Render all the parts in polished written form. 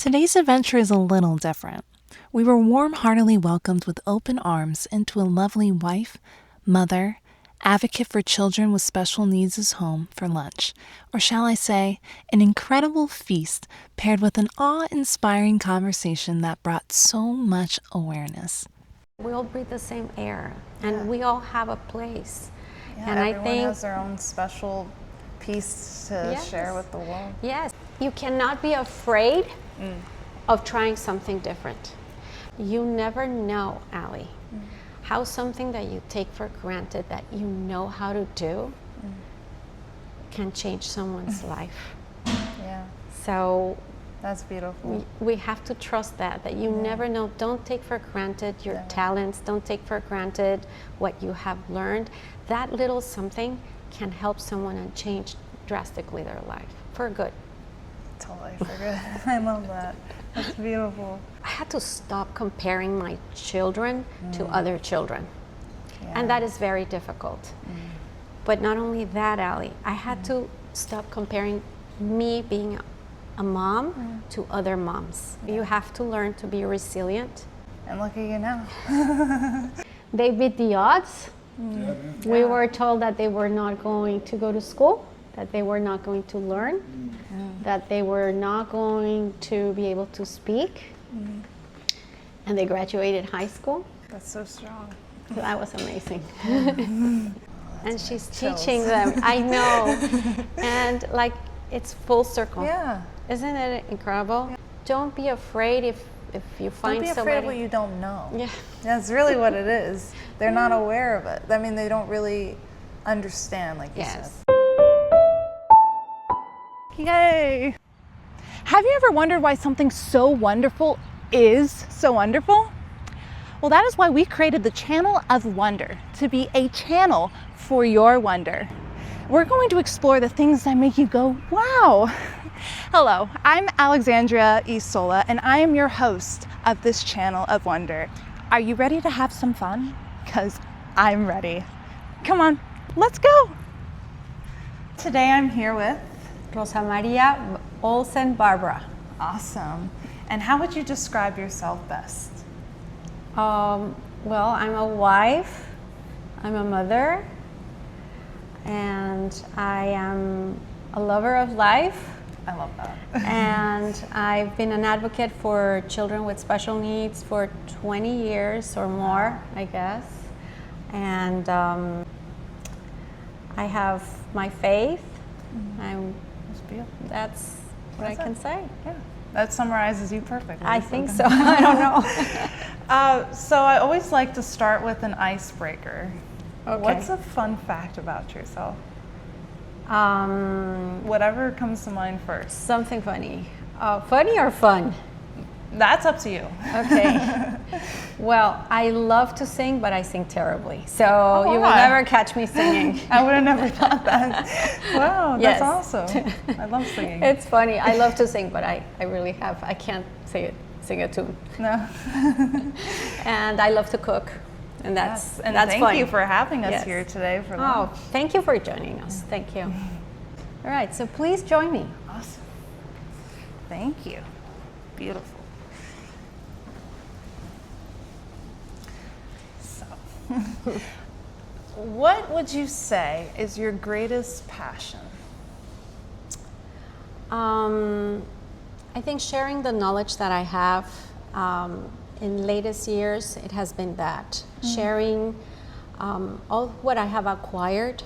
Today's adventure is a little different. We were warm-heartedly welcomed with open arms into a lovely wife, mother, advocate for children with special needs' home for lunch, or shall I say, an incredible feast paired with an awe-inspiring conversation that brought so much awareness. We all breathe the same air, and we all have a place. Yeah, and everyone I think has their own special piece to share with the world. Yes, you cannot be afraid of trying something different. You never know, Allie, how something that you take for granted that you know how to do can change someone's life. Yeah, So that's beautiful. we have to trust that you never know. Don't take for granted your talents. Don't take for granted what you have learned. That little something can help someone and change drastically their life for good. Totally forget. I love that. That's beautiful. I had to stop comparing my children to other children. And that is very difficult. But not only that, Allie, I had to stop comparing me being a mom to other moms. You have to learn to be resilient. And look at you now. They beat the odds. We were told that they were not going to go to school, that they were not going to learn, that they were not going to be able to speak. And they graduated high school. That's so strong. So that was amazing. And she's teaching them. I know. And like, it's full circle. Yeah. Isn't it incredible? Yeah. Don't be afraid if you find Don't be somebody. afraid of what you don't know. Yeah. That's really what it is. They're not aware of it. I mean, they don't really understand, like you said. Yay! Have you ever wondered why something so wonderful is so wonderful? Well, that is why we created the Channel of Wonder, to be a channel for your wonder. We're going to explore the things that make you go, wow! Hello, I'm Alexandria Isola, and I am your host of this Channel of Wonder. Are you ready to have some fun? Because I'm ready. Come on, let's go! Today I'm here with Rosa Maria Olsen Barbara. Awesome. And how would you describe yourself best? Well, I'm a wife, I'm a mother, and I am a lover of life. I love that. And I've been an advocate for children with special needs for 20 years or more, I guess. And I have my faith. That's what I can say. Yeah, that summarizes you perfectly. I think so. I don't know. So I always like to start with an icebreaker. Okay. What's a fun fact about yourself? Whatever comes to mind first. Something funny. Funny or fun? That's up to you. Okay. Well, I love to sing, but I sing terribly. So you will never catch me singing. I would have never thought that. Wow, that's Yes. awesome. I love singing. It's funny. I love to sing, but I can't sing a tune. No. And I love to cook. And that's thank fun. you for having us Yes. here today for Oh, lunch. thank you for joining us. Thank you. All right, so please join me. Awesome. Thank you. Beautiful. So, what would you say is your greatest passion? I think sharing the knowledge that I have in latest years, it has been that. Sharing all what I have acquired,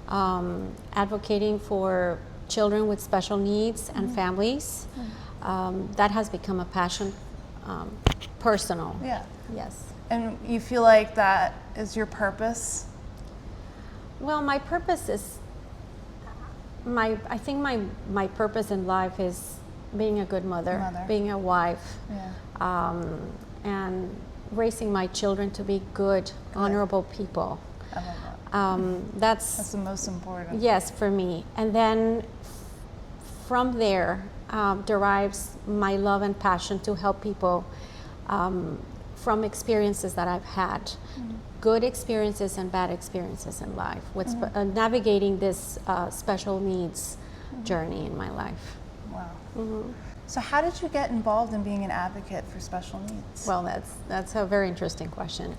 advocating for children with special needs and families. That has become a passion, personal. Yeah. Yes. And you feel like that is your purpose? Well, my purpose is, I think my purpose in life is being a good mother. Being a wife, and raising my children to be good, honorable people. I love that. That's the most important. Yes, for me. And then from there derives my love and passion to help people from experiences that I've had. Good experiences and bad experiences in life, with navigating this special needs journey in my life. Wow. So how did you get involved in being an advocate for special needs? Well, that's a very interesting question.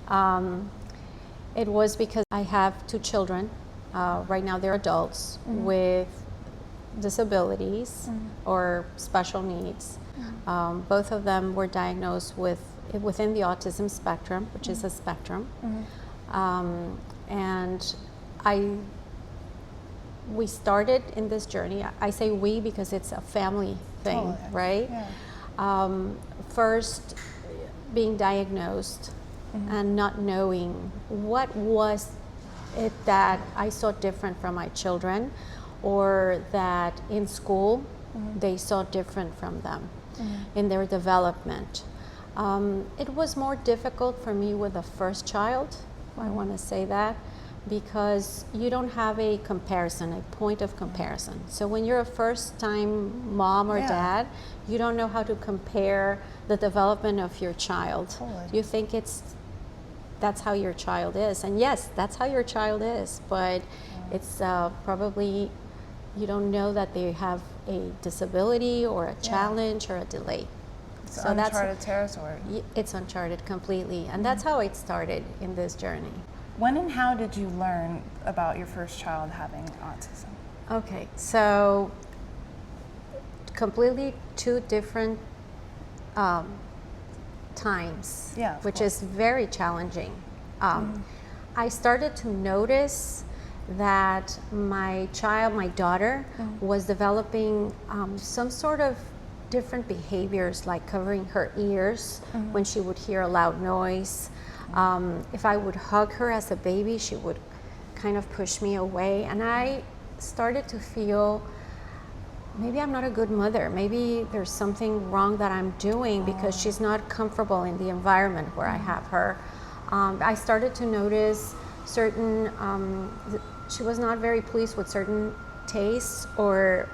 It was because I have 2 children. Right now they're adults with disabilities or special needs. Both of them were diagnosed within the autism spectrum, which is a spectrum. And we started in this journey. I say we because it's a family thing, right? Yeah. First, being diagnosed and not knowing what was it that I saw different from my children, or that in school they saw different from them in their development. It was more difficult for me with the first child, I want to say that, because you don't have a comparison, a point of comparison. So when you're a first-time mom or dad, you don't know how to compare the development of your child. You think that's how your child is, and yes, that's how your child is, but it's probably, you don't know that they have a disability or a challenge or a delay. It's uncharted territory. It's uncharted completely, and that's how it started in this journey. When and how did you learn about your first child having autism? Okay, so completely 2 different times, which is very challenging. I started to notice that my daughter, was developing some sort of different behaviors, like covering her ears when she would hear a loud noise. If I would hug her as a baby, she would kind of push me away, and I started to feel, maybe I'm not a good mother, maybe there's something wrong that I'm doing because she's not comfortable in the environment where I have her. I started to notice certain, she was not very pleased with certain tastes or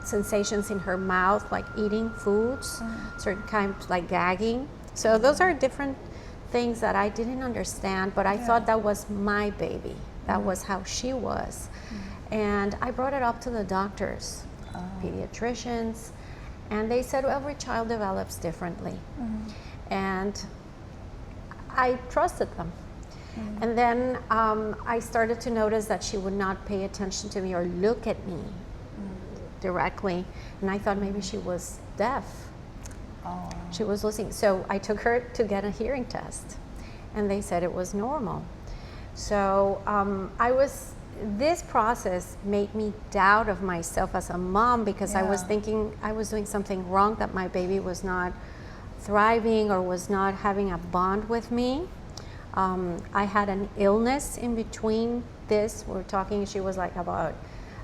sensations in her mouth, like eating foods, certain kinds, like gagging. So those are different things that I didn't understand, but I thought that was my baby. That was how she was. And I brought it up to the doctors, pediatricians, and they said, well, every child develops differently. And I trusted them. And then I started to notice that she would not pay attention to me or look at me directly, and I thought maybe she was deaf. She was listening. So I took her to get a hearing test, and they said it was normal. So this process made me doubt of myself as a mom, because I was thinking I was doing something wrong, that my baby was not thriving or was not having a bond with me. I had an illness in between this. We're talking, she was like about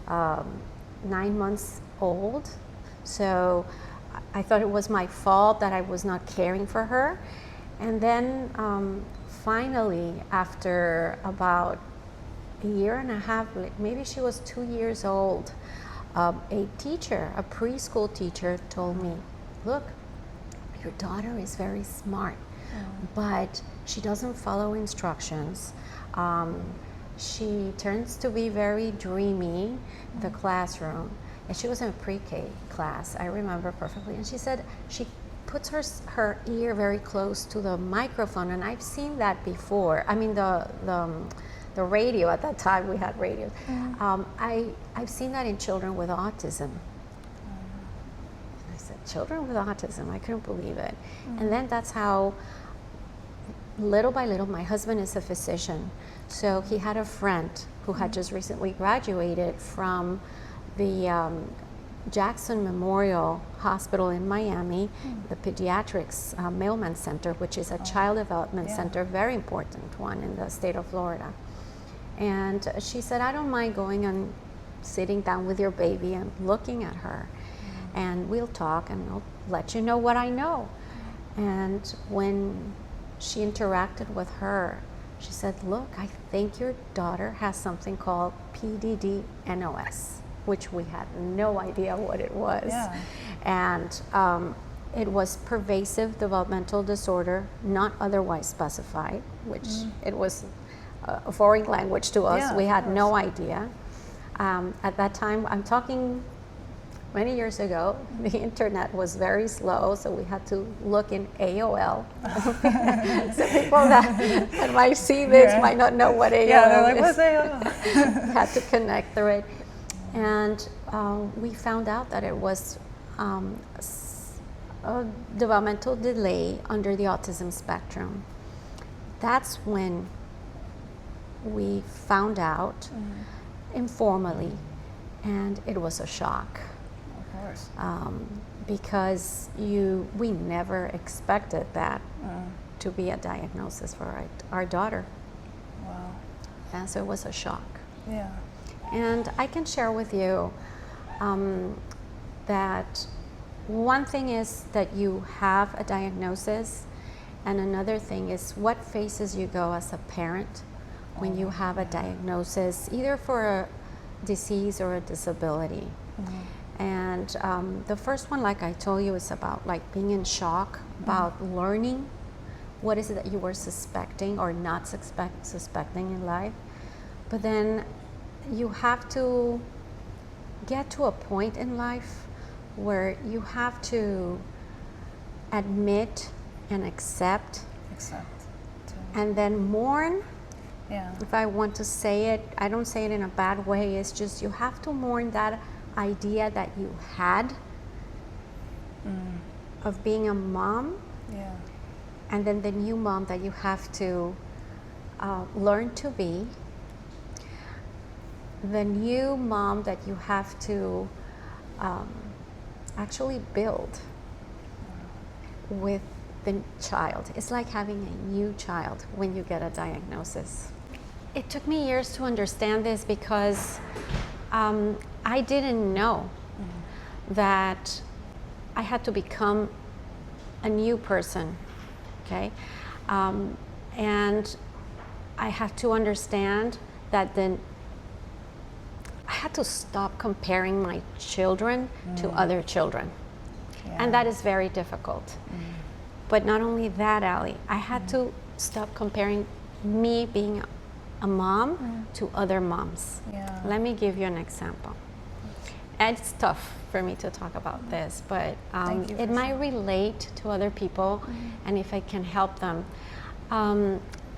9 months old. So I thought it was my fault that I was not caring for her. And then finally, after about a year and a half, maybe she was 2 years old, a teacher, a preschool teacher, told me, look, your daughter is very smart, but she doesn't follow instructions. She turns to be very dreamy in the classroom. And she was in a pre-K class, I remember perfectly. And she said she puts her ear very close to the microphone, and I've seen that before. I mean, the radio, at that time we had radios. I've seen that in children with autism. And I said, children with autism? I couldn't believe it. And then that's how, little by little, my husband is a physician. So he had a friend who had just recently graduated from the Jackson Memorial Hospital in Miami, the Pediatrics Mailman Center, which is a child development center, very important one in the state of Florida. And she said, I don't mind going and sitting down with your baby and looking at her, and we'll talk, and I'll let you know what I know. And when she interacted with her, she said, look, I think your daughter has something called PDD-NOS, which we had no idea what it was. And it was pervasive developmental disorder, not otherwise specified, which it was a foreign language to us. We had no idea. At that time, I'm talking many years ago, the internet was very slow, so we had to look in AOL. So people that might see this might not know what AOL Yeah, they're like, is. what's AOL? Had to connect through it. And we found out that it was a developmental delay under the autism spectrum. That's when we found out informally, and it was a shock. Of course. Because we never expected that to be a diagnosis for our daughter. Wow. And so it was a shock. Yeah. And I can share with you that one thing is that you have a diagnosis, and another thing is what phases you go as a parent when you have a diagnosis, either for a disease or a disability. And the first one, like I told you, is about like being in shock, about learning what is it that you were suspecting or not suspecting in life. But then you have to get to a point in life where you have to admit and accept and then mourn. Yeah. If I want to say it, I don't say it in a bad way, it's just you have to mourn that idea that you had of being a mom, and then the new mom that you have to learn to be, the new mom that you have to actually build with the child. It's like having a new child when you get a diagnosis. It took me years to understand this because I didn't know that I had to become a new person, okay? And I had to understand that then I had to stop comparing my children to other children. And that is very difficult. But not only that, Ali, I had to stop comparing me being a mom to other moms. Let me give you an example. And it's tough for me to talk about this, but it might relate to other people, and if I can help them.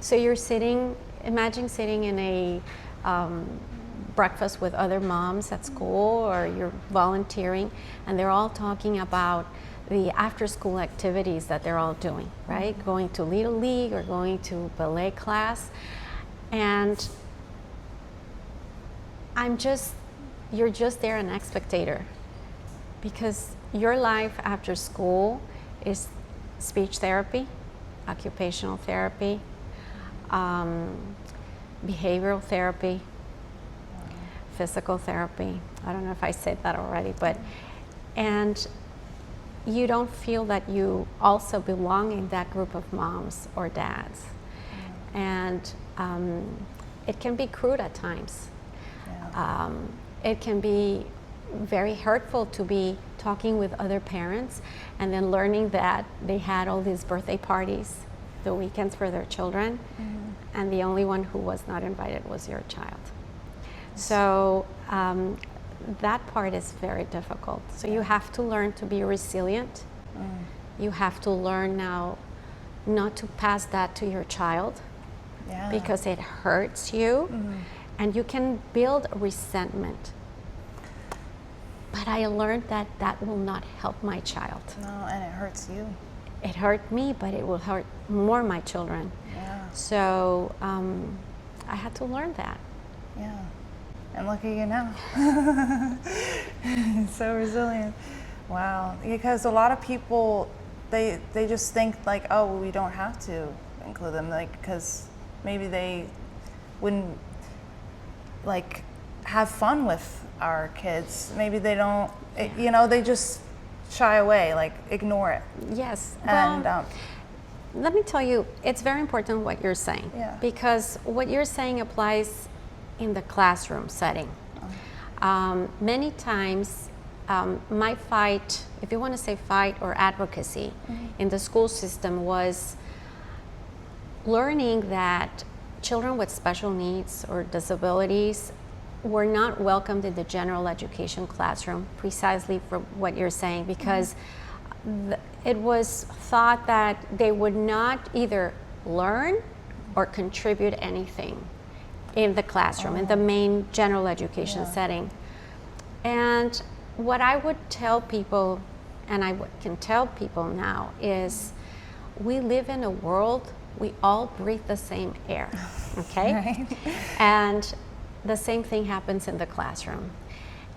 So you're imagine sitting in a breakfast with other moms at school, or you're volunteering, and they're all talking about the after-school activities that they're all doing, right? Going to Little League or going to ballet class. And you're just there an spectator, because your life after school is speech therapy, occupational therapy, behavioral therapy, physical therapy. I don't know if I said that already, and you don't feel that you also belong in that group of moms or dads. And it can be crude at times. It can be very hurtful to be talking with other parents and then learning that they had all these birthday parties, the weekends for their children, and the only one who was not invited was your child. So that part is very difficult. So you have to learn to be resilient. You have to learn now not to pass that to your child, because it hurts you, and you can build resentment. But I learned that that will not help my child. No, and it hurts you. It hurt me, but it will hurt more my children. So I had to learn that. And look at you now. So resilient. Wow. Because a lot of people, they just think like, oh, well, we don't have to include them, like, because maybe they wouldn't like have fun with our kids. Maybe they don't, you know, they just shy away, like ignore it. Yes. And let me tell you, it's very important what you're saying, because what you're saying applies in the classroom setting. Many times, my fight, if you want to say fight or advocacy, in the school system was learning that children with special needs or disabilities were not welcomed in the general education classroom, precisely for what you're saying, because it was thought that they would not either learn or contribute anything in the classroom, in the main general education setting. And what I would tell people, and can tell people now, is we live in a world, we all breathe the same air, okay? Right. And the same thing happens in the classroom.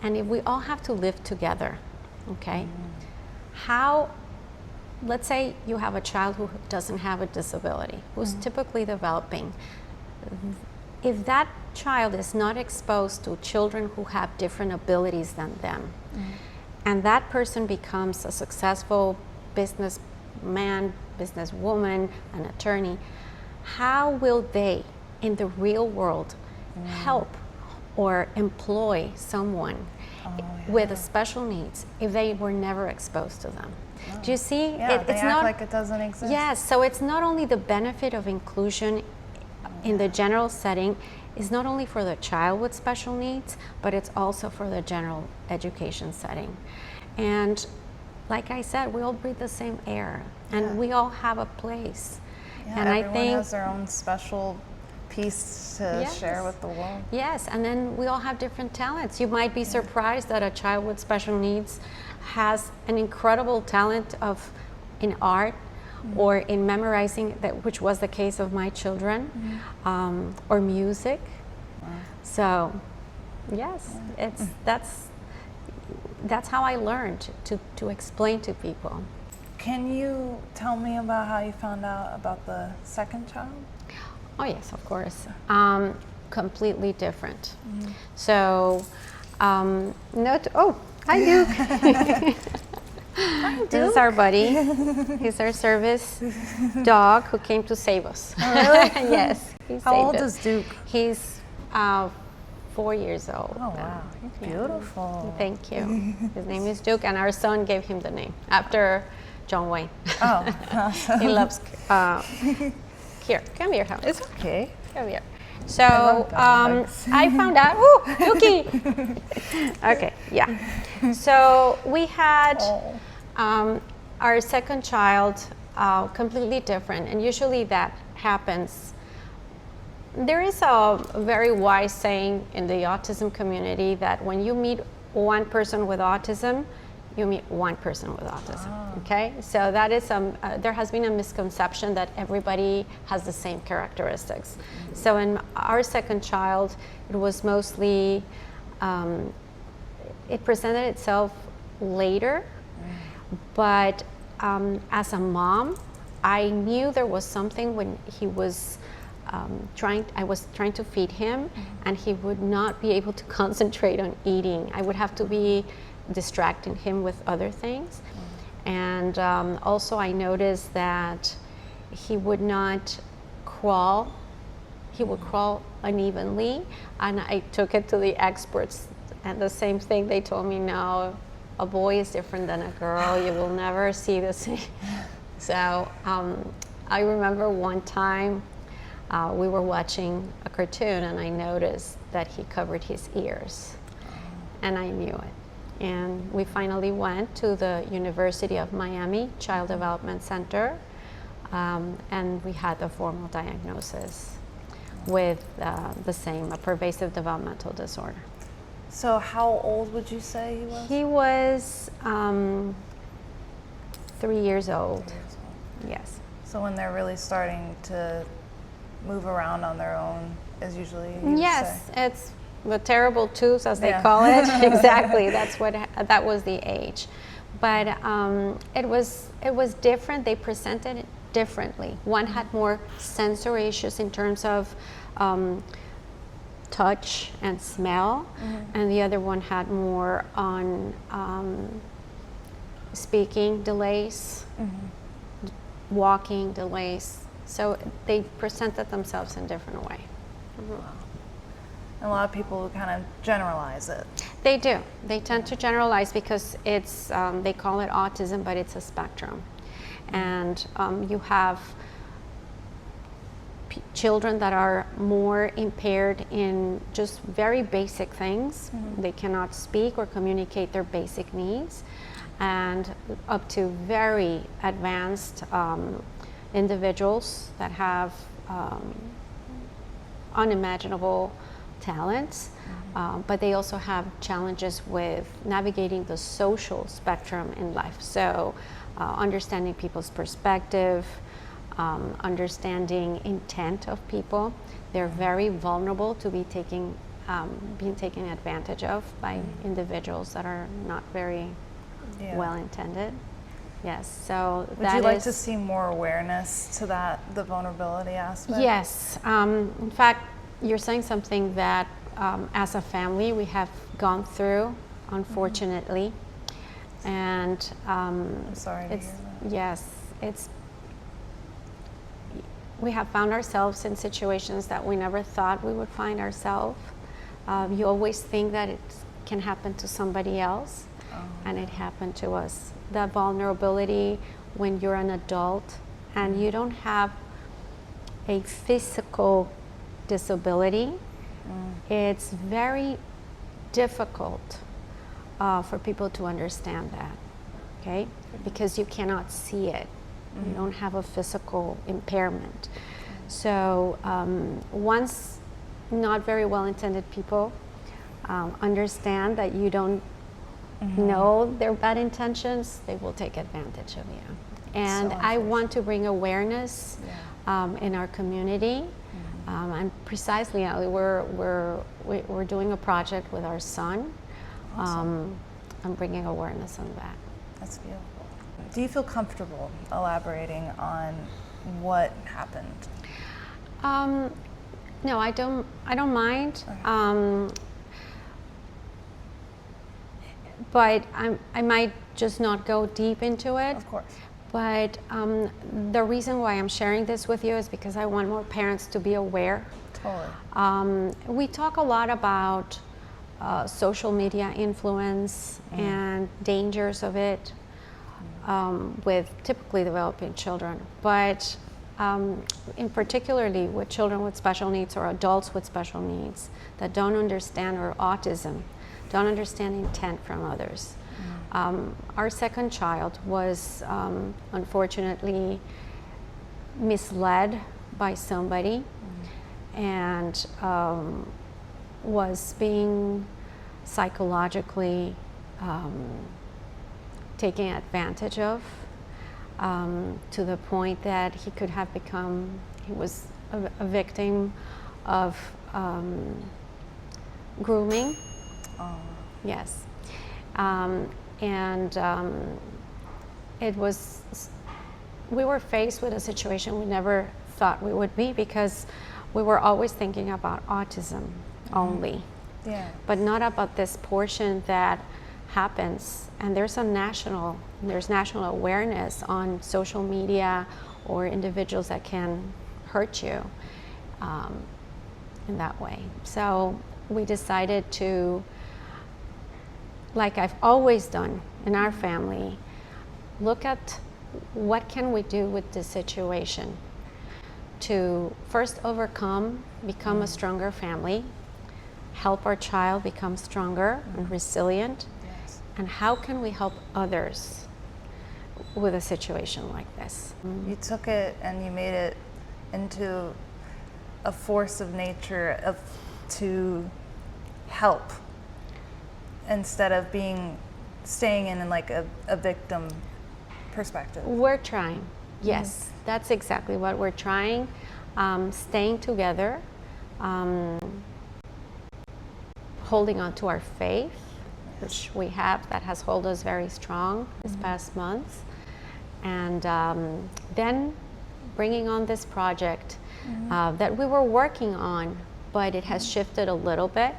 And if we all have to live together, okay? How, let's say you have a child who doesn't have a disability, who's typically developing. If that child is not exposed to children who have different abilities than them, and that person becomes a successful businessman, businesswoman, an attorney, how will they, in the real world, help or employ someone with special needs if they were never exposed to them? Do you see? Yeah, they it's act not like it doesn't exist. Yes, so it's not only the benefit of inclusion in the general setting, is not only for the child with special needs, but it's also for the general education setting. And like I said, we all breathe the same air, and we all have a place. Yeah, and everyone I think has their own special piece to share with the world. Yes, and then we all have different talents. You might be surprised that a child with special needs has an incredible talent in art or in memorizing, which was the case of my children, or music. So, yes, that's how I learned to explain to people. Can you tell me about how you found out about the second child? Oh yes, of course. Completely different. So, oh, hi Duke. This is our buddy. He's our service dog who came to save us. Oh, really? Yes. How old is Duke? He's 4 years old. Oh wow, he's beautiful. Thank you. His name is Duke, and our son gave him the name after John Wayne. Oh, awesome. He loves. Here, come here. It's okay. Come here. So I found out. Ooh, Dookie. Okay, yeah. So we had our second child, completely different, and usually that happens. There is a very wise saying in the autism community that when you meet one person with autism, you meet one person with autism. Okay, so that is there has been a misconception that everybody has the same characteristics. So in our second child, it was mostly it presented itself later, but as a mom, I knew there was something when he was I was trying to feed him, and he would not be able to concentrate on eating. I would have to be distracting him with other things. And also I noticed that he would not crawl. He would crawl unevenly, and I took it to the experts, and the same thing, they told me, no, a boy is different than a girl. You will never see the same. So I remember one time we were watching a cartoon, and I noticed that he covered his ears, and I knew it. And we finally went to the University of Miami Child Development Center, and we had a formal diagnosis with the same, a pervasive developmental disorder. So how old would you say he was? He was 3 years old. Yes. So when they're really starting to move around on their own is usually yes, it's the terrible twos, as they call it. Exactly. That was the age, but it was different. They presented it differently. One had more sensory issues in terms of touch and smell, and the other one had more on speaking delays, walking delays. So they presented themselves in a different way. Wow. A lot of people kind of generalize it. They do. They tend to generalize because it's, they call it autism, but it's a spectrum. And you have children that are more impaired in just very basic things. They cannot speak or communicate their basic needs, and up to very advanced individuals that have unimaginable talents, but they also have challenges with navigating the social spectrum in life. So understanding people's perspective, understanding intent of people. They're very vulnerable to be being taken advantage of by individuals that are not very well intended. Yes, so would you like to see more awareness to that, the vulnerability aspect? Yes, in fact, you're saying something that as a family we have gone through, unfortunately, and I'm sorry to hear that. Yes, we have found ourselves in situations that we never thought we would find ourselves. You always think that it can happen to somebody else, and it happened to us. The vulnerability when you're an adult and you don't have a physical disability, it's very difficult for people to understand that, okay? Because you cannot see it. You don't have a physical impairment. So once not very well-intended people understand that you don't know their bad intentions, they will take advantage of you. And I want to bring awareness in our community. And precisely, we're doing a project with our son. Awesome. I'm bringing awareness on that. That's beautiful. Do you feel comfortable elaborating on what happened? No, I don't mind. Okay. But I might just not go deep into it. Of course. But the reason why I'm sharing this with you is because I want more parents to be aware. Totally. We talk a lot about social media influence and dangers of it with typically developing children. But in particularly with children with special needs or adults with special needs that don't understand, or autism, don't understand intent from others. Our second child was unfortunately misled by somebody and was being psychologically taken advantage of to the point that he could have he was a victim of grooming. Yes. We were faced with a situation we never thought we would be, because we were always thinking about autism only, but not about this portion that happens. And there's national awareness on social media or individuals that can hurt you in that way. So we decided to, like I've always done in our family, look at what can we do with this situation to first overcome, become a stronger family, help our child become stronger and resilient, and how can we help others with a situation like this. You took it and you made it into a force of nature to help, instead of staying in like a victim perspective. We're trying, yes, that's exactly what we're trying. Staying together, holding on to our faith, which we have, that has held us very strong this past month, and then bringing on this project that we were working on, but it has shifted a little bit,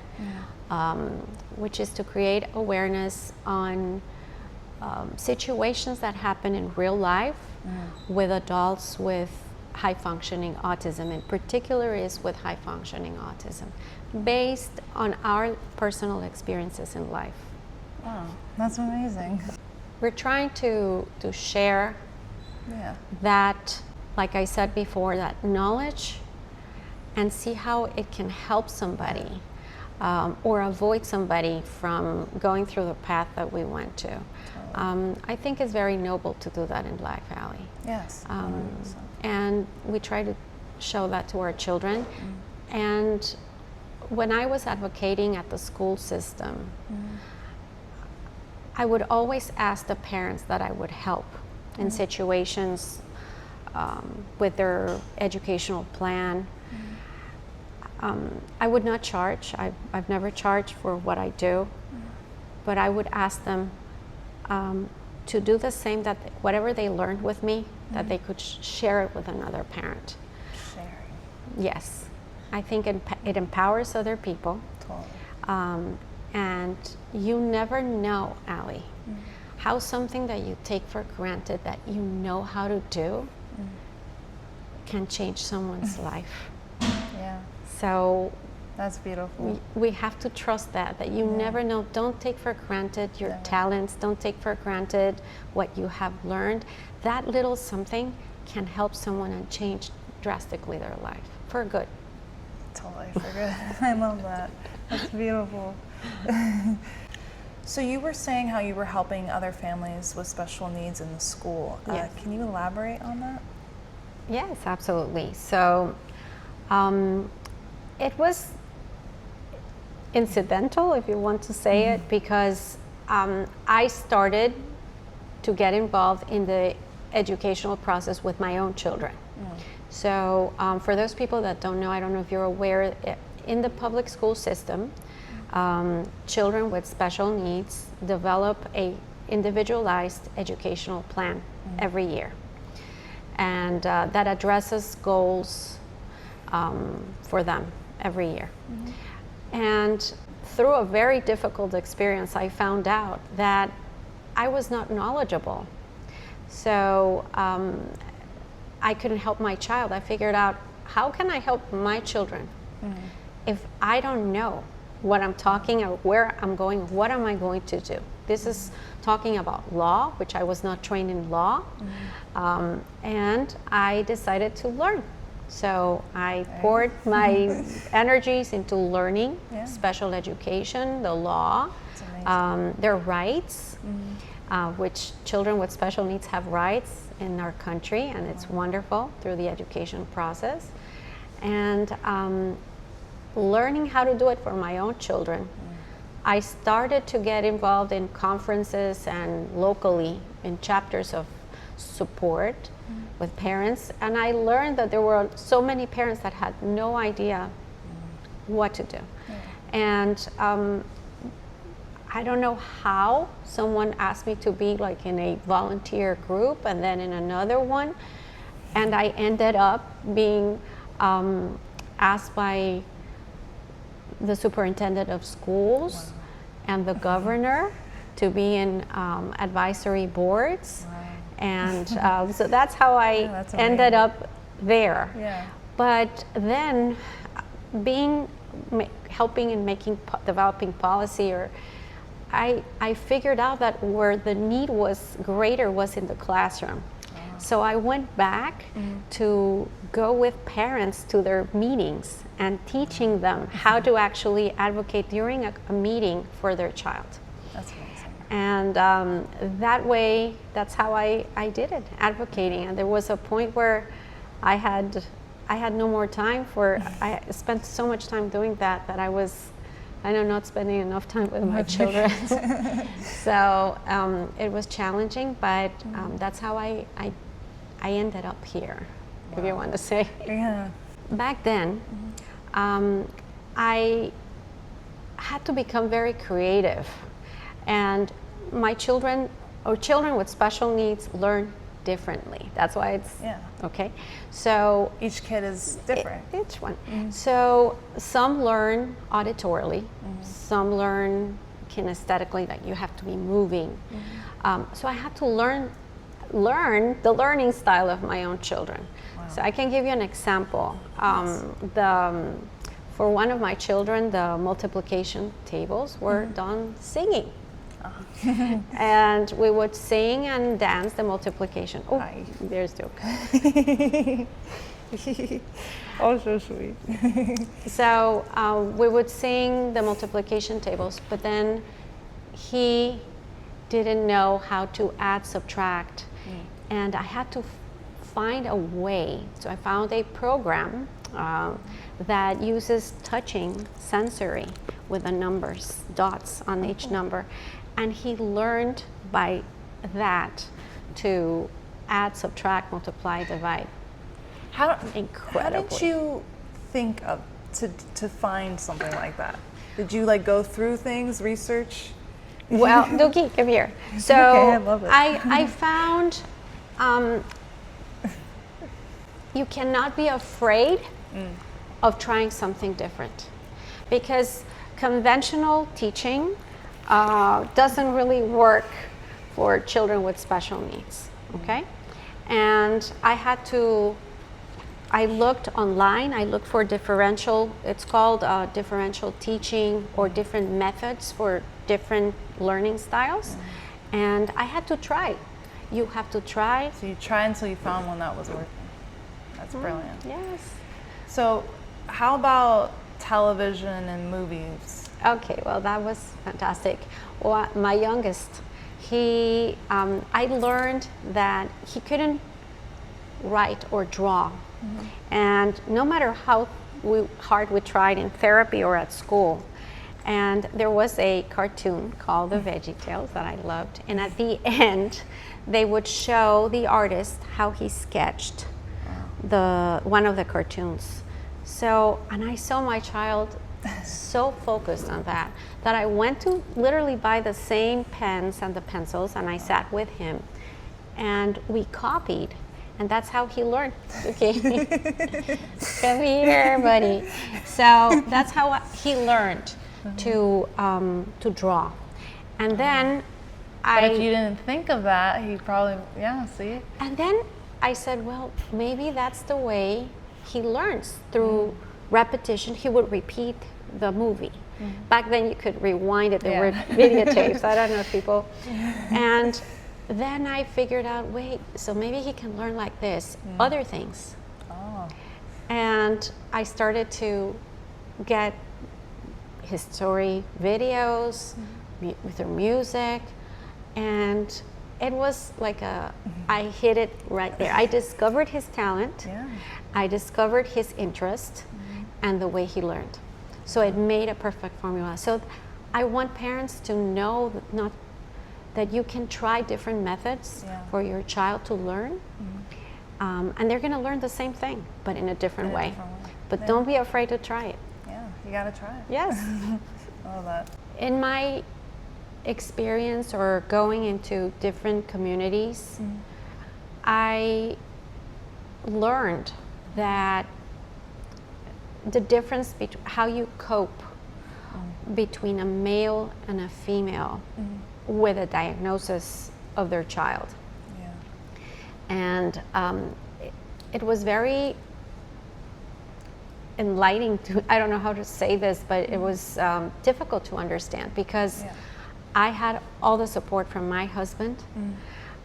which is to create awareness on situations that happen in real life with adults with high-functioning autism, in particular is with high-functioning autism, based on our personal experiences in life. Wow, that's amazing. We're trying to share that, like I said before, that knowledge and see how it can help somebody or avoid somebody from going through the path that we went to. I think it's very noble to do that in life, Allie. Yes. And we try to show that to our children. And when I was advocating at the school system, I would always ask the parents that I would help in situations with their educational plan. I would not charge. I've never charged for what I do, but I would ask them to do the same, that whatever they learned with me, that they could share it with another parent. Sharing. Yes. I think it empowers other people. Totally. And you never know, Allie, how something that you take for granted that you know how to do can change someone's life. Yeah. So that's beautiful. we have to trust that you never know. Don't take for granted your talents. Don't take for granted what you have learned. That little something can help someone and change drastically their life for good. Totally for good. I love that. That's beautiful. So you were saying how you were helping other families with special needs in the school. Yes. Can you elaborate on that? Yes, absolutely. So it was incidental, if you want to say it, because I started to get involved in the educational process with my own children. So for those people that don't know, I don't know if you're aware, in the public school system, children with special needs develop a individualized educational plan every year. And that addresses goals for them every year. And through a very difficult experience, I found out that I was not knowledgeable. So I couldn't help my child. I figured out, how can I help my children if I don't know what I'm talking or where I'm going? What am I going to do? This is talking about law, which I was not trained in law, and I decided to learn. So I poured my energies into learning special education, the law, their rights, which children with special needs have rights in our country, and it's wonderful through the education process. And learning how to do it for my own children, I started to get involved in conferences and locally in chapters of support with parents, and I learned that there were so many parents that had no idea what to do. And I don't know how someone asked me to be like in a volunteer group and then in another one, and I ended up being asked by the superintendent of schools and the governor to be in advisory boards. And so that's how I ended up there. But then helping in developing policy, or I figured out that where the need was greater was in the classroom. So I went back to go with parents to their meetings and teaching them how to actually advocate during a meeting for their child. That's amazing. And that way, that's how I did it, advocating. And there was a point where I had no more time I spent so much time doing that I was, not spending enough time with my children. So it was challenging, but that's how I ended up here, if you want to say. Back then, I had to become very creative. And my children, or children with special needs, learn differently. That's why it's okay. So each kid is different. Each one. So some learn auditorily, some learn kinesthetically, like you have to be moving. So I had to learn the learning style of my own children. So I can give you an example. For one of my children, the multiplication tables were done singing. And we would sing and dance the multiplication. Oh, there's joke. Oh, so sweet. So we would sing the multiplication tables, but then he didn't know how to add, subtract, and I had to find a way. So I found a program that uses touching sensory with the numbers, dots on each number, and he learned by that to add, subtract, multiply, divide. How Incredibly. did you think of to find something like that? Did you like go through things, research? Well, Dookie, come here. So Okay, I love it. I found you cannot be afraid of trying something different, because conventional teaching doesn't really work for children with special needs, okay? And I looked online, I looked for differential, it's called differential teaching, or different methods for different learning styles. And I had to try. You have to try. So you try until you found one that was working. That's brilliant. Yes. So how about television and movies? Okay, well, that was fantastic. Well, my youngest, I learned that he couldn't write or draw. And no matter how hard we tried in therapy or at school, and there was a cartoon called The VeggieTales that I loved, and at the end they would show the artist how he sketched one of the cartoons. So, and I saw my child so focused on that I went to literally buy the same pens and the pencils, and I sat with him and we copied. And that's how he learned. Okay, come here, buddy. So that's how he learned to draw. And then But if you didn't think of that, he probably, see? And then I said, well, maybe that's the way he learns, through repetition. He would repeat the movie. Back then you could rewind it. There were videotapes. I don't know if people. And then I figured out, wait, so maybe he can learn like this, other things. And I started to get his story videos with their music, and it was like I hit it right there. I discovered his talent, I discovered his interest, and the way he learned. So it made a perfect formula. So I want parents to know that you can try different methods for your child to learn, and they're going to learn the same thing, but in a different way. But don't be afraid to try it. Yeah, you got to try it. Yes. I love that. In my experience, or going into different communities, I learned that the difference between how you cope between a male and a female with a diagnosis of their child. And it was very enlightening to, I don't know how to say this, but it was difficult to understand, because I had all the support from my husband.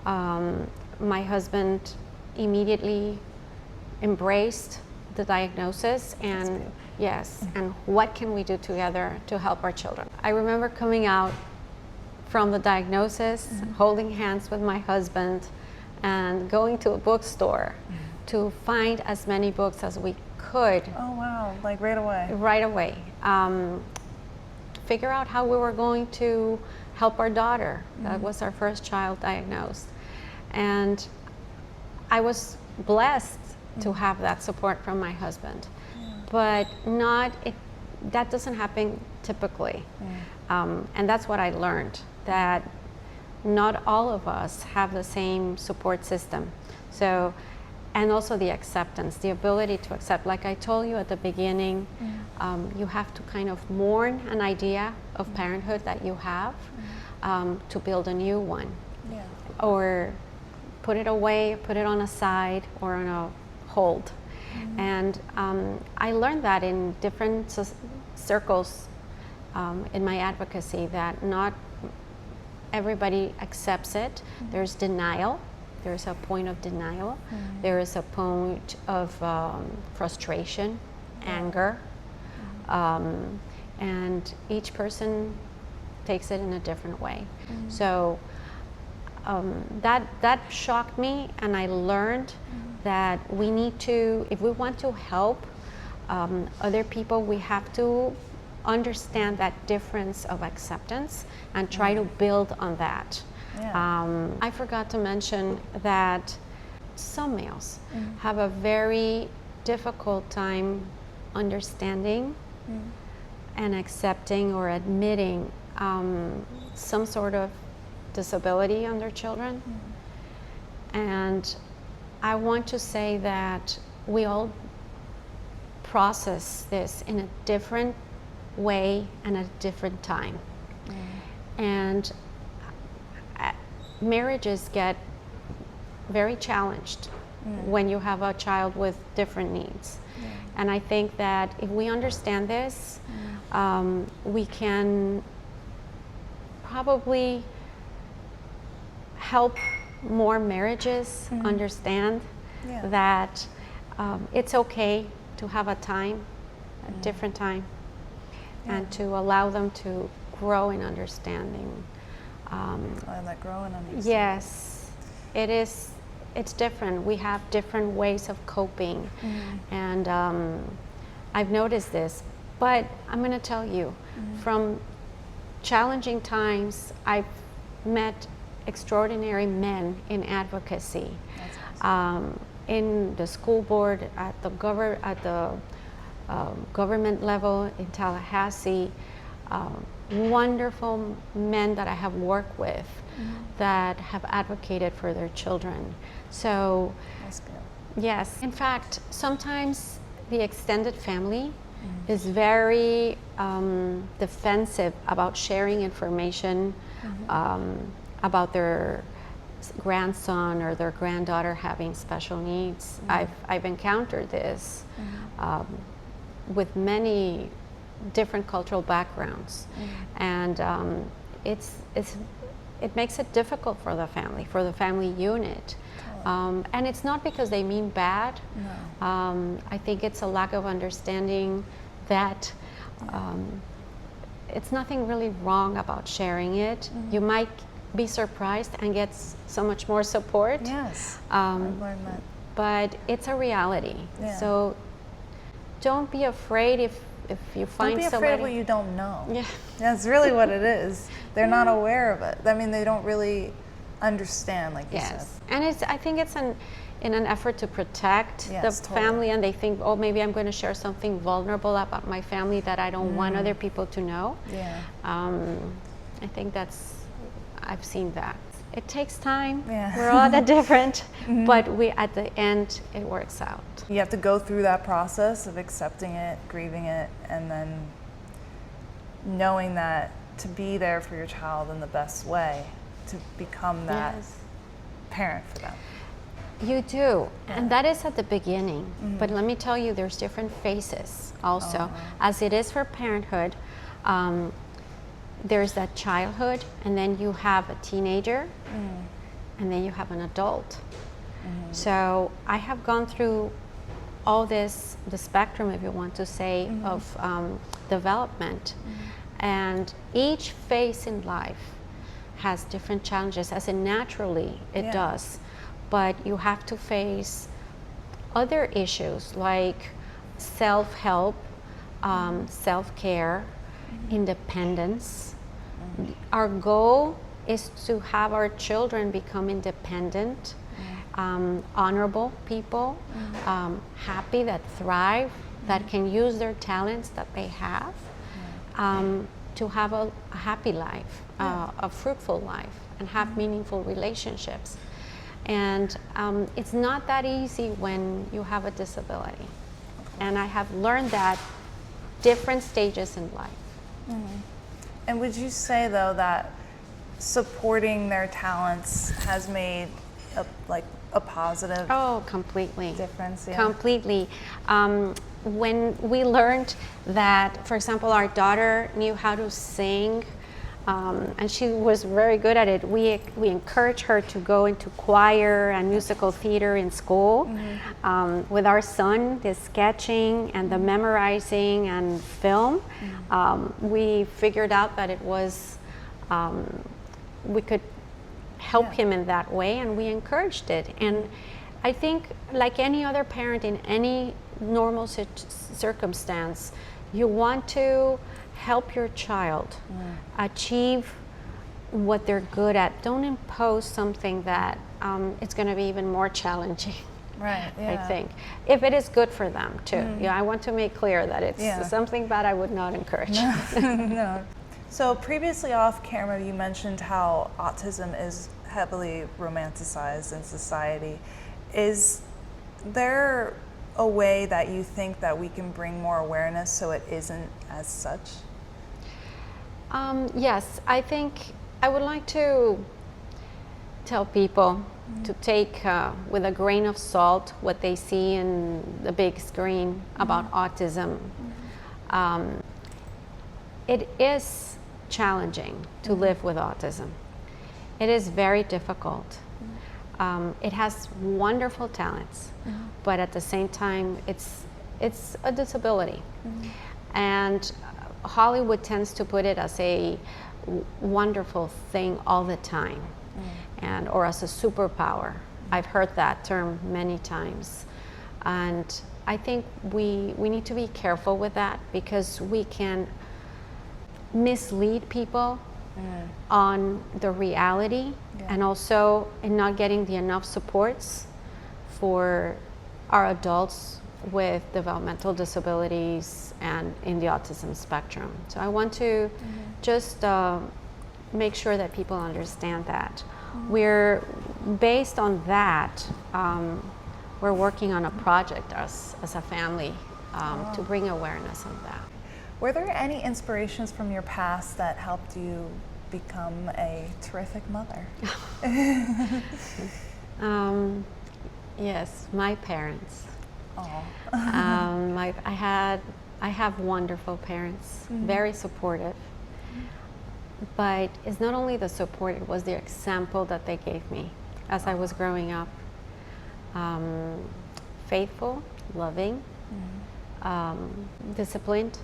My husband immediately embraced the diagnosis, and and what can we do together to help our children? I remember coming out from the diagnosis, holding hands with my husband, and going to a bookstore to find as many books as we could. Oh wow, like right away. Right away. Figure out how we were going to help our daughter. That was our first child diagnosed. And I was blessed to have that support from my husband. But that doesn't happen typically. And that's what I learned, that not all of us have the same support system. So, and also the acceptance, the ability to accept. Like I told you at the beginning, you have to kind of mourn an idea of parenthood that you have to build a new one. Or put it away, put it on a side, or on a hold. And I learned that in different circles in my advocacy, that not everybody accepts it. There's denial. There's a point of denial. There is a point of frustration, anger, and each person takes it in a different way. So that shocked me, and I learned that we need to, if we want to help other people, we have to understand that difference of acceptance and try to build on that. Yeah. I forgot to mention that some males have a very difficult time understanding and accepting or admitting some sort of disability on their children. And I want to say that we all process this in a different way and at a different time. And marriages get very challenged when you have a child with different needs. And I think that if we understand this, we can probably help more marriages understand that it's okay to have a time, a different time, and to allow them to grow in understanding. That growing understanding. Yes, it is. It's different. We have different ways of coping, and I've noticed this. But I'm going to tell you, from challenging times, I've met extraordinary men in advocacy, in the school board, at the government level in Tallahassee. Wonderful men that I have worked with that have advocated for their children. So, That's good. yes, in fact, sometimes the extended family is very defensive about sharing information about their grandson or their granddaughter having special needs. I've encountered this with many different cultural backgrounds, and it makes it difficult for the family unit. And it's not because they mean bad. I think it's a lack of understanding that it's nothing really wrong about sharing it. You might be surprised and get so much more support. Yes, I've learned that. But it's a reality. Yeah. So don't be afraid if you find somebody. Don't be afraid of what you don't know. Yeah. That's really what it is. They're not aware of it. I mean, they don't really understand, like you said. Yes, and I think it's in an effort to protect Yes, the totally. family, and they think, oh, maybe I'm going to share something vulnerable about my family that I don't want other people to know. Yeah. I think I've seen that. It takes time. Yeah. We're all that different, but at the end, it works out. You have to go through that process of accepting it, grieving it, and then knowing that to be there for your child in the best way, to become that Yes. parent for them. You do, and that is at the beginning. But let me tell you, there's different phases also. As it is for parenthood, there's that childhood, and then you have a teenager, and then you have an adult. So I have gone through all this, the spectrum, if you want to say, of development. And each phase in life has different challenges, as in naturally it does. But you have to face other issues like self-help, self-care, independence. Our goal is to have our children become independent, honorable people, happy, that thrive, that can use their talents that they have, to have a happy life, a fruitful life, and have meaningful relationships. And it's not that easy when you have a disability. And I have learned that different stages in life. And would you say, though, that supporting their talents has made a positive Completely. difference? Yeah. Completely. When we learned that, for example, our daughter knew how to sing and she was very good at it. We encouraged her to go into choir and musical theater in school. With our son, the sketching and the memorizing and film, we figured out that it was, we could help him in that way, and we encouraged it. And I think, like any other parent in any normal circumstance, you want to help your child achieve what they're good at. Don't impose something that it's going to be even more challenging. Right. Yeah. I think if it is good for them too. Yeah, I want to make clear that it's something bad I would not encourage. No. So previously off camera, you mentioned how autism is heavily romanticized in society. Is there a way that you think that we can bring more awareness so it isn't as such? Yes, I think I would like to tell people to take with a grain of salt what they see in the big screen about autism. It is challenging to live with autism. It is very difficult. It has wonderful talents, but at the same time, it's a disability. And Hollywood tends to put it as a wonderful thing all the time, and or as a superpower. I've heard that term many times, and I think we need to be careful with that, because we can mislead people on the reality, and also in not getting the enough supports for our adults with developmental disabilities and in the autism spectrum. So I want to just make sure that people understand that. We're based on that. We're working on a project as a family to bring awareness of that. Were there any inspirations from your past that helped you become a terrific mother? Yes, my parents. I have wonderful parents, very supportive. But it's not only the support, it was the example that they gave me as I was growing up. Faithful, loving, disciplined,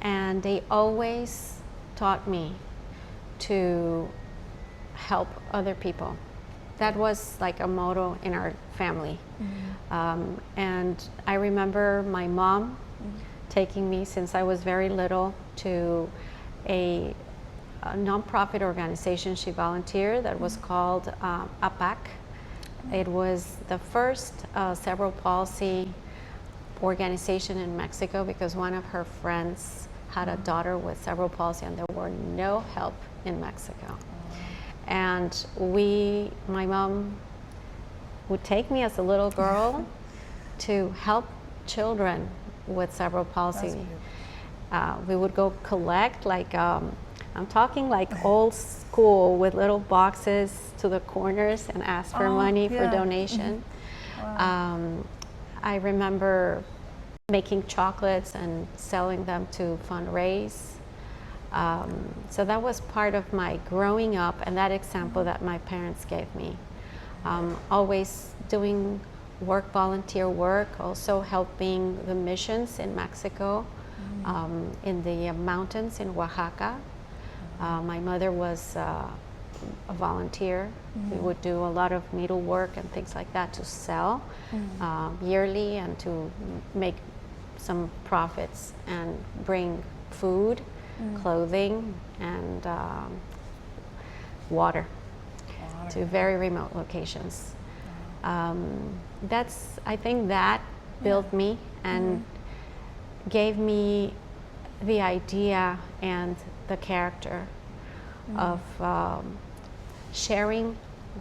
and they always taught me to help other people. That was like a motto in our family. And I remember my mom taking me since I was very little to a nonprofit organization she volunteered that was called APAC. It was the first cerebral palsy organization in Mexico, because one of her friends had a daughter with cerebral palsy and there were no help in Mexico. And my mom would take me as a little girl to help children with cerebral palsy. We would go collect, like, I'm talking like old school, with little boxes to the corners and ask for money for donation. I remember making chocolates and selling them to fundraise. So that was part of my growing up, and that example that my parents gave me. Always doing work, volunteer work, also helping the missions in Mexico, in the mountains in Oaxaca. My mother was a volunteer. We would do a lot of needlework and things like that to sell yearly, and to make some profits and bring food, clothing, and water to very remote locations. I think that built me and gave me the idea and the character of sharing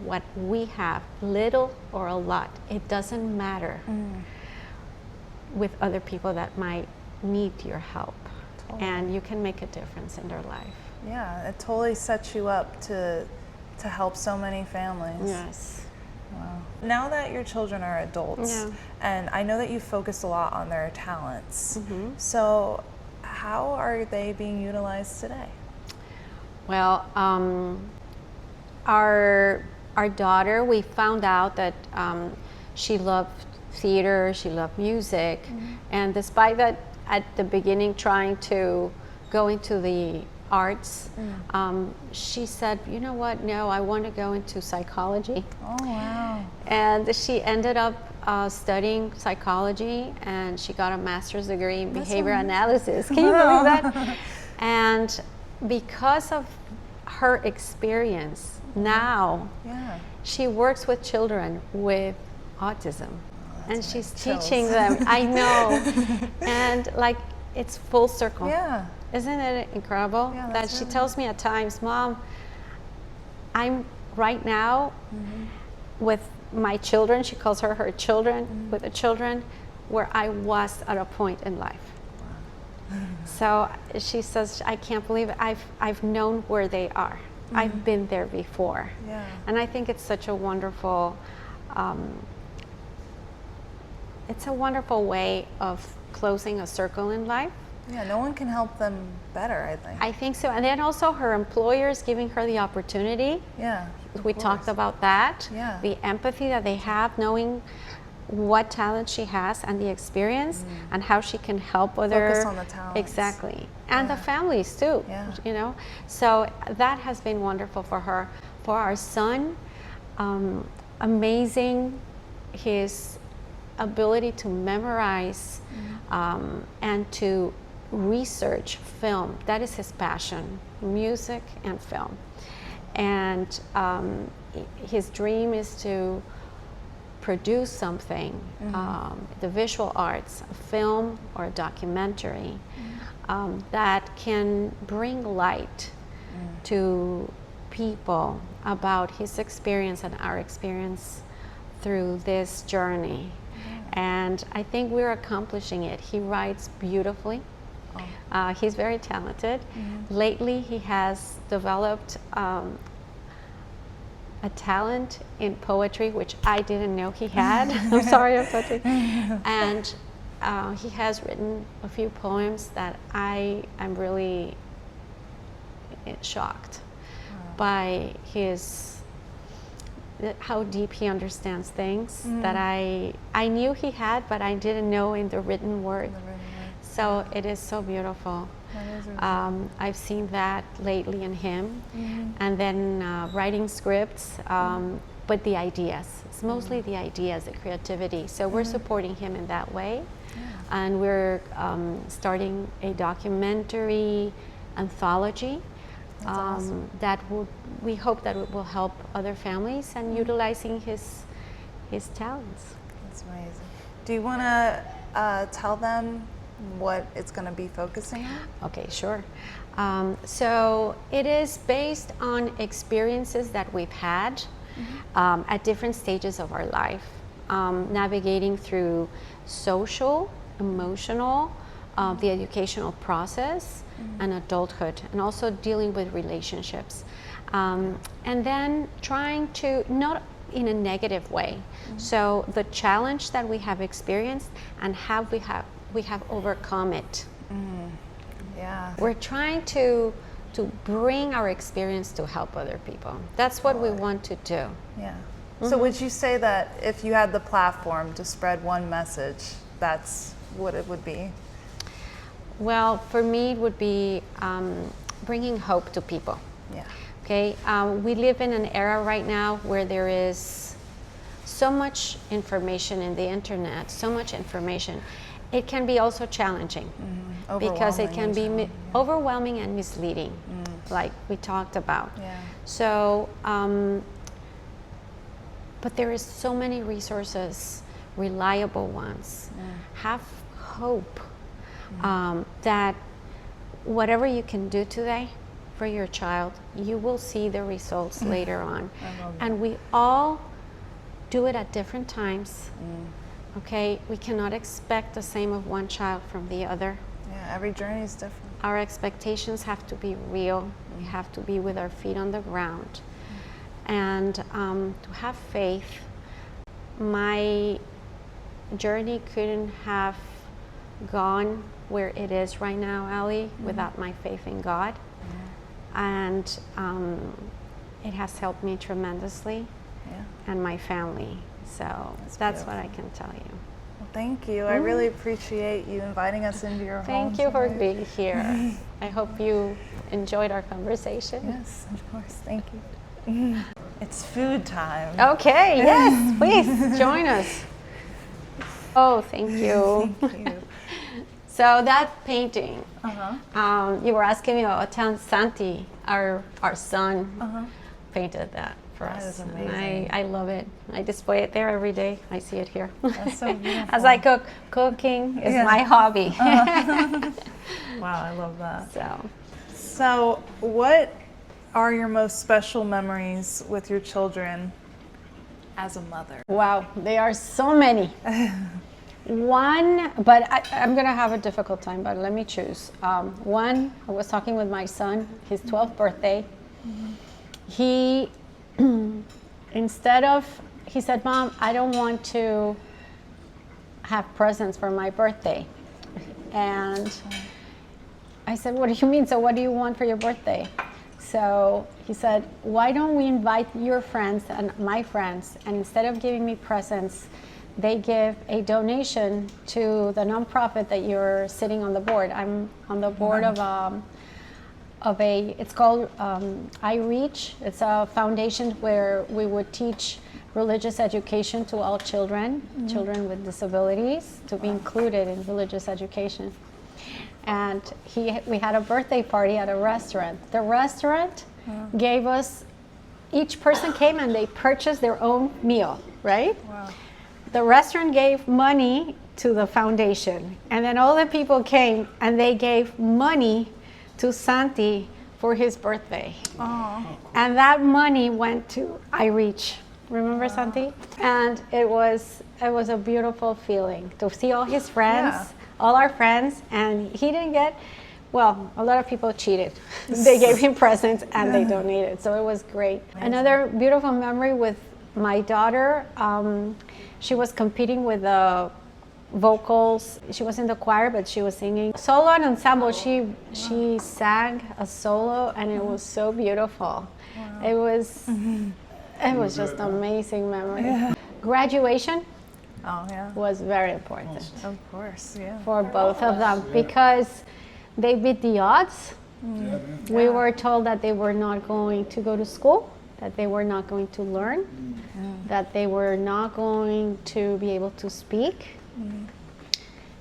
what we have, little or a lot. It doesn't matter, with other people that might need your help. And you can make a difference in their life. Yeah, it totally sets you up to help so many families. Yes. Wow. Now that your children are adults, and I know that you focus a lot on their talents, so how are they being utilized today? Well, our daughter, we found out that she loved theater, she loved music, and despite that, at the beginning, trying to go into the arts, she said, you know what, no, I want to go into psychology. Oh, wow. And she ended up studying psychology, and she got a master's degree in behavior analysis. Can you believe that? And because of her experience, now she works with children with autism. And she's teaching them. I know. And like, it's full circle. Yeah. Isn't it incredible? Yeah, that she tells me at times, Mom, I'm right now with my children, she calls her children, with the children, where I was at a point in life. So she says, I can't believe it. I've known where they are. I've been there before. Yeah. And I think it's such a wonderful, it's a wonderful way of closing a circle in life. Yeah, no one can help them better, I think. I think so. And then also her employers giving her the opportunity. Yeah. We talked about that. Yeah. The empathy that they have, knowing what talent she has and the experience and how she can help other. Focus on the talents. Exactly. And the families too. Yeah. You know. So that has been wonderful for her. For our son, amazing, his ability to memorize and to research film. That is his passion, music and film. And his dream is to produce something, the visual arts, a film or a documentary that can bring light to people about his experience and our experience through this journey. And I think we're accomplishing it. He writes beautifully. He's very talented. Lately, he has developed a talent in poetry, which I didn't know he had. I'm sorry, I'm poetry. And he has written a few poems that I am really shocked by how deep he understands things that I knew he had, but I didn't know in the written word. So it is so beautiful. I've seen that lately in him. And then writing scripts, but the ideas. It's mostly the ideas, the creativity. So we're supporting him in that way. And we're starting a documentary anthology that we hope that it will help other families and utilizing his talents. That's amazing. Do you want to tell them what it's going to be focusing on? Okay, sure. So it is based on experiences that we've had at different stages of our life, navigating through social, emotional, the educational process, and adulthood, and also dealing with relationships. And then trying to, not in a negative way, so the challenge that we have experienced and how we have overcome it. Yeah. We're trying to bring our experience to help other people. That's what we want to do. Yeah. So would you say that if you had the platform to spread one message, that's what it would be? Well, for me, it would be bringing hope to people. Yeah. Okay, we live in an era right now where there is so much information in the internet, so much information. It can be also challenging because it can be overwhelming and misleading, like we talked about. Yeah. So, but there is so many resources, reliable ones. Have hope that whatever you can do today for your child, you will see the results later on. And we all do it at different times. Okay, we cannot expect the same of one child from the other. Yeah, every journey is different. Our expectations have to be real. We have to be with our feet on the ground. And to have faith. My journey couldn't have gone where it is right now, Ali, without my faith in God. and it has helped me tremendously, and my family. So that's what I can tell you. Well, thank you. I really appreciate you inviting us into your home. Thank you for being here. I hope you enjoyed our conversation. Yes, of course. Thank you. It's food time. Okay, yes, please join us. Oh, thank you. Thank you. So that painting, you were asking me about Santi, our son, painted that for us. That is And amazing. I love it. I display it there every day. I see it here. That's so beautiful. As I cook, cooking is my hobby. Wow, I love that. So So, what are your most special memories with your children as a mother? wow, there are so many. One, but I'm going to have a difficult time, but let me choose. One, I was talking with my son, his 12th birthday. He, he said, Mom, I don't want to have presents for my birthday. And I said, what do you mean? So what do you want for your birthday? So he said, why don't we invite your friends and my friends, and instead of giving me presents, they give a donation to the nonprofit that you're sitting on the board. I'm on the board of it's called iReach. It's a foundation where we would teach religious education to all children, children with disabilities, to be included in religious education. And we had a birthday party at a restaurant. The restaurant gave us, each person came and they purchased their own meal, right? Wow. The restaurant gave money to the foundation, and then all the people came and they gave money to Santi for his birthday. Oh. And that money went to iReach. Remember Santi? And it was a beautiful feeling to see all his friends, all our friends, and he didn't get, well, a lot of people cheated. They gave him presents and they donated, so it was great. Another beautiful memory with my daughter, she was competing with the vocals. She was in the choir, but she was singing solo and ensemble. She sang a solo, and it was so beautiful. It was just an amazing memory. Graduation was very important. Of course, for both of them, because they beat the odds. We were told that they were not going to go to school, that they were not going to learn, that they were not going to be able to speak,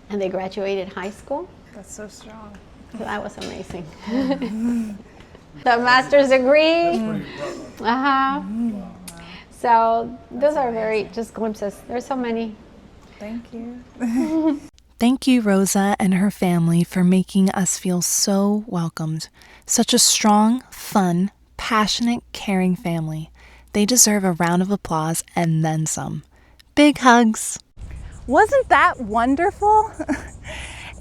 and they graduated high school. That's so strong. So that was amazing. The master's degree. So those are very just glimpses. There's so many. Thank you. Thank you, Rosa and her family, for making us feel so welcomed. Such a strong, fun, passionate, caring family. They deserve a round of applause and then some. Big hugs. Wasn't that wonderful?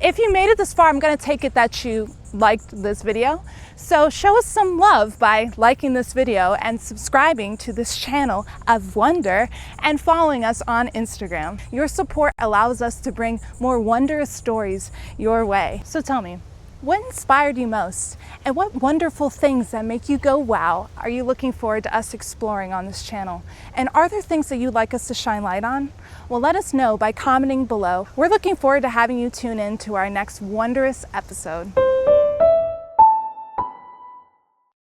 If you made it this far, I'm going to take it that you liked this video. So show us some love by liking this video and subscribing to this channel of wonder and following us on Instagram. Your support allows us to bring more wondrous stories your way. So tell me, what inspired you most? And what wonderful things that make you go, wow, are you looking forward to us exploring on this channel? And are there things that you'd like us to shine light on? Well, let us know by commenting below. We're looking forward to having you tune in to our next wondrous episode.